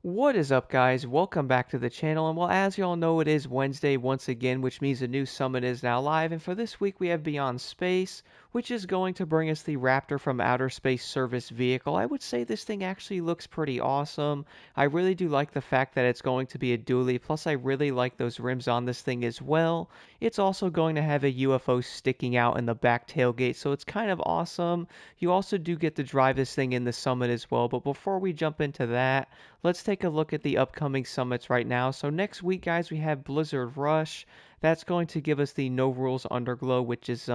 What is up, guys? Welcome back to the channel, and well, as y'all know, it is Wednesday once again, which means a new summit is now live, and for this week we have Beyond Space, which is going to bring us the Raptor from Outer Space service vehicle. I would say this thing actually looks pretty awesome. I really do like the fact that it's going to be a dually, plus I really like those rims on this thing as well. It's also going to have a UFO sticking out in the back tailgate, so it's kind of awesome. You also do get to drive this thing in the summit as well, but before we jump into that, let's take a look at the upcoming summits right now. So next week, guys, we have Blizzard Rush. That's going to give us the No Rules Underglow, which is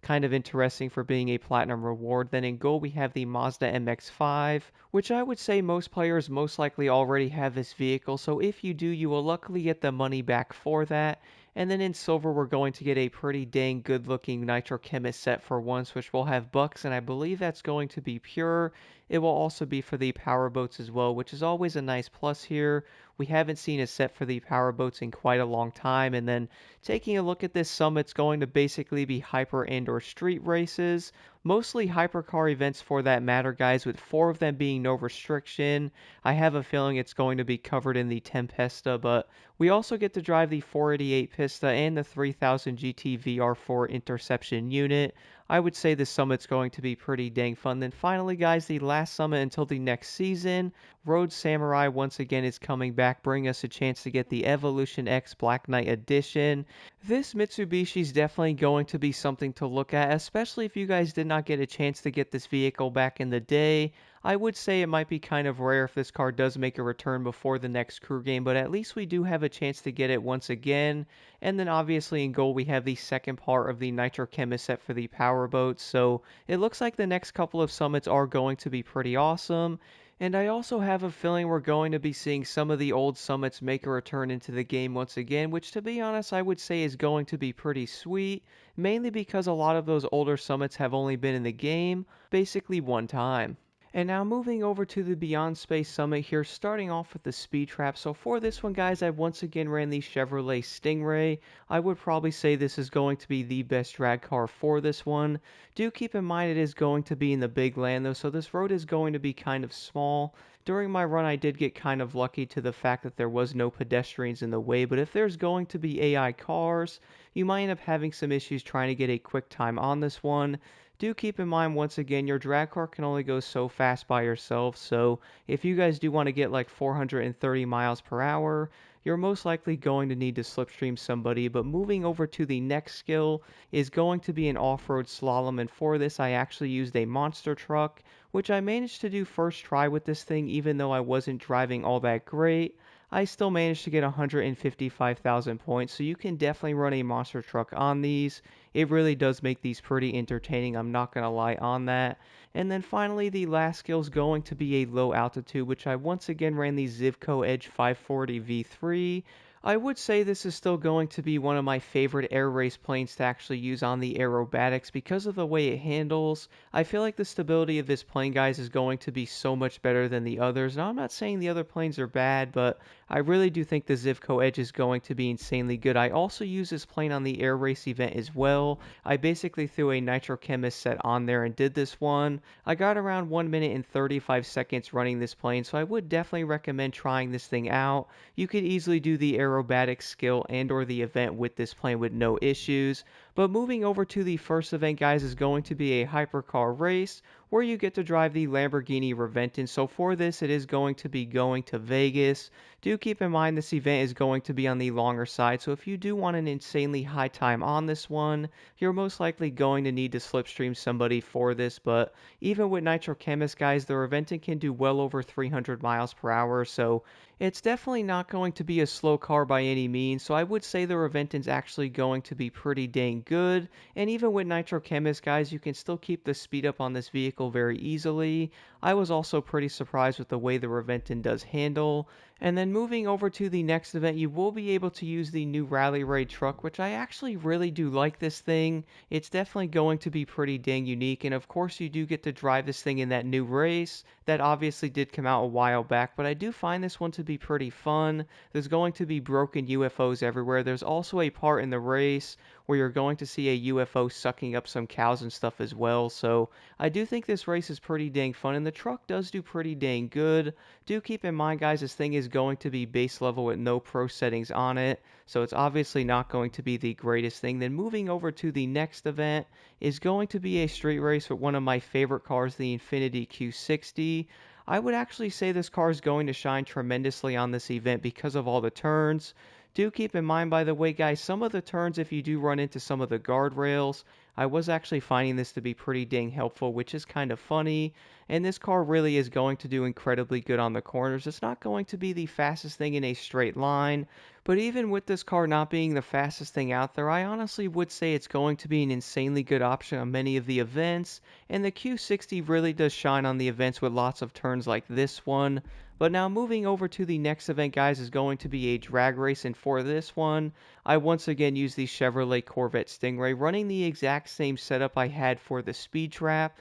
kind of interesting for being a platinum reward. Then in gold, we have the Mazda MX-5, which I would say most players most likely already have this vehicle. So if you do, you will luckily get the money back for that. And then in silver, we're going to get a pretty dang good looking Nitro Chemist set for once, which will have bucks, and I believe that's going to be pure. It will also be for the power boats as well, which is always a nice plus here. We haven't seen a set for the power boats in quite a long time. And then taking a look at this summit, it's going to basically be hyper and or street races. Mostly hypercar events for that matter, guys, with 4 of them being no restriction. I have a feeling it's going to be covered in the Tempesta, but we also get to drive the 488 Pista and the 3000 GT VR4 interception unit. I would say this summit's going to be pretty dang fun. Then finally, guys, the last summit until the next season, Road Samurai once again is coming back, bringing us a chance to get the Evolution X Black Knight Edition. This Mitsubishi is definitely going to be something to look at, especially if you guys did not get a chance to get this vehicle back in the day. I would say it might be kind of rare if this car does make a return before the next crew game, but at least we do have a chance to get it once again. And then obviously in gold we have the second part of the Nitro Chemist set for the power boats, so it looks like the next couple of summits are going to be pretty awesome. And I also have a feeling we're going to be seeing some of the old summits make a return into the game once again, which to be honest I would say is going to be pretty sweet, mainly because a lot of those older summits have only been in the game basically one time. And now moving over to the Beyond Space Summit here, starting off with the Speedtrap. So for this one, guys, I once again ran the Chevrolet Stingray. I would probably say this is going to be the best drag car for this one. Do keep in mind it is going to be in the big land though, so this road is going to be kind of small. During my run, I did get kind of lucky to the fact that there was no pedestrians in the way, but if there's going to be AI cars, you might end up having some issues trying to get a quick time on this one. Do keep in mind once again your drag car can only go so fast by yourself, so if you guys do want to get like 430 miles per hour, you're most likely going to need to slipstream somebody. But moving over to the next skill is going to be an off-road slalom, and for this I actually used a monster truck, which I managed to do first try with this thing. Even though I wasn't driving all that great, I still managed to get 155,000 points, so you can definitely run a monster truck on these. It really does make these pretty entertaining, I'm not going to lie on that. And then finally, the last skill is going to be a low altitude, which I once again ran the Zivko Edge 540 V3. I would say this is still going to be one of my favorite air race planes to actually use on the aerobatics because of the way it handles. I feel like the stability of this plane, guys, is going to be so much better than the others. Now, I'm not saying the other planes are bad, but I really do think the Zivko Edge is going to be insanely good. I also use this plane on the air race event as well. I basically threw a Nitro Chemist set on there and did this one. I got around 1 minute and 35 seconds running this plane, so I would definitely recommend trying this thing out. You could easily do the aerobatic skill and or the event with this plane with no issues. But moving over to the first event, guys, is going to be a hypercar race where you get to drive the Lamborghini Reventón. So for this, it is going to be going to Vegas. Do keep in mind this event is going to be on the longer side, so if you do want an insanely high time on this one, you're most likely going to need to slipstream somebody for this. But even with Nitro Chemist, guys, the Reventón can do well over 300 miles per hour, so it's definitely not going to be a slow car by any means. So I would say the Reventon's actually going to be pretty dang good. And even with Nitro Chemist, guys, you can still keep the speed up on this vehicle very easily. I was also pretty surprised with the way the Reventon does handle. And then moving over to the next event, you will be able to use the new Rally Raid truck, which I actually really do like this thing. It's definitely going to be pretty dang unique, and of course you do get to drive this thing in that new race that obviously did come out a while back, but I do find this one to be pretty fun. There's going to be broken UFOs everywhere. There's also a part in the race where you're going to see a UFO sucking up some cows and stuff as well. So I do think this race is pretty dang fun, and the truck does do pretty dang good. Do keep in mind, guys, this thing is going to be base level with no pro settings on it, so it's obviously not going to be the greatest thing. Then moving over to the next event is going to be a street race with one of my favorite cars, the Infiniti Q60. I would actually say this car is going to shine tremendously on this event because of all the turns. Do keep in mind, by the way, guys, some of the turns, if you do run into some of the guardrails, I was actually finding this to be pretty dang helpful, which is kind of funny. And this car really is going to do incredibly good on the corners. It's not going to be the fastest thing in a straight line, but even with this car not being the fastest thing out there, I honestly would say it's going to be an insanely good option on many of the events. And the Q60 really does shine on the events with lots of turns like this one. But now moving over to the next event, guys, is going to be a drag race, and for this one, I once again use the Chevrolet Corvette Stingray, running the exact same setup I had for the Speedtrap.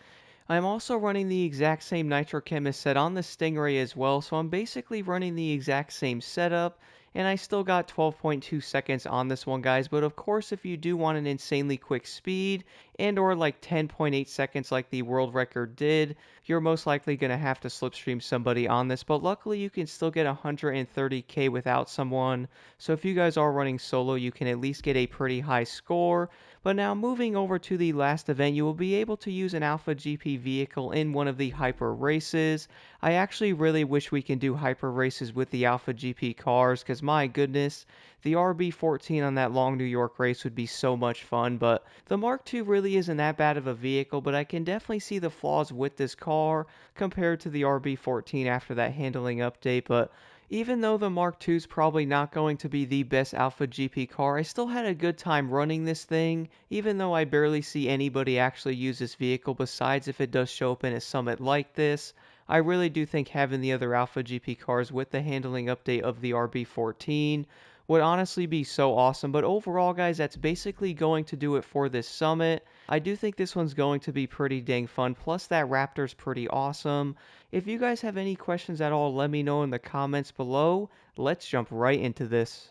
I'm also running the exact same Nitrochemist set on the Stingray as well, so I'm basically running the exact same setup, and I still got 12.2 seconds on this one, guys. But of course, if you do want an insanely quick speed and or like 10.8 seconds like the world record did, you're most likely going to have to slipstream somebody on this. But luckily, you can still get 130k without someone, so if you guys are running solo, you can at least get a pretty high score. But now moving over to the last event, you will be able to use an Alpha GP vehicle in one of the hyper races. I actually really wish we can do hyper races with the Alpha GP cars, because my goodness, the RB14 on that long New York race would be so much fun. But the Mark II really isn't that bad of a vehicle, but I can definitely see the flaws with this car compared to the RB14 after that handling update. But even though the Mark II is probably not going to be the best Alpha GP car, I still had a good time running this thing, even though I barely see anybody actually use this vehicle besides if it does show up in a summit like this. I really do think having the other Alpha GP cars with the handling update of the RB14 would honestly be so awesome. But overall, guys, that's basically going to do it for this summit. I do think this one's going to be pretty dang fun, plus that Raptor's pretty awesome. If you guys have any questions at all, let me know in the comments below. Let's jump right into this.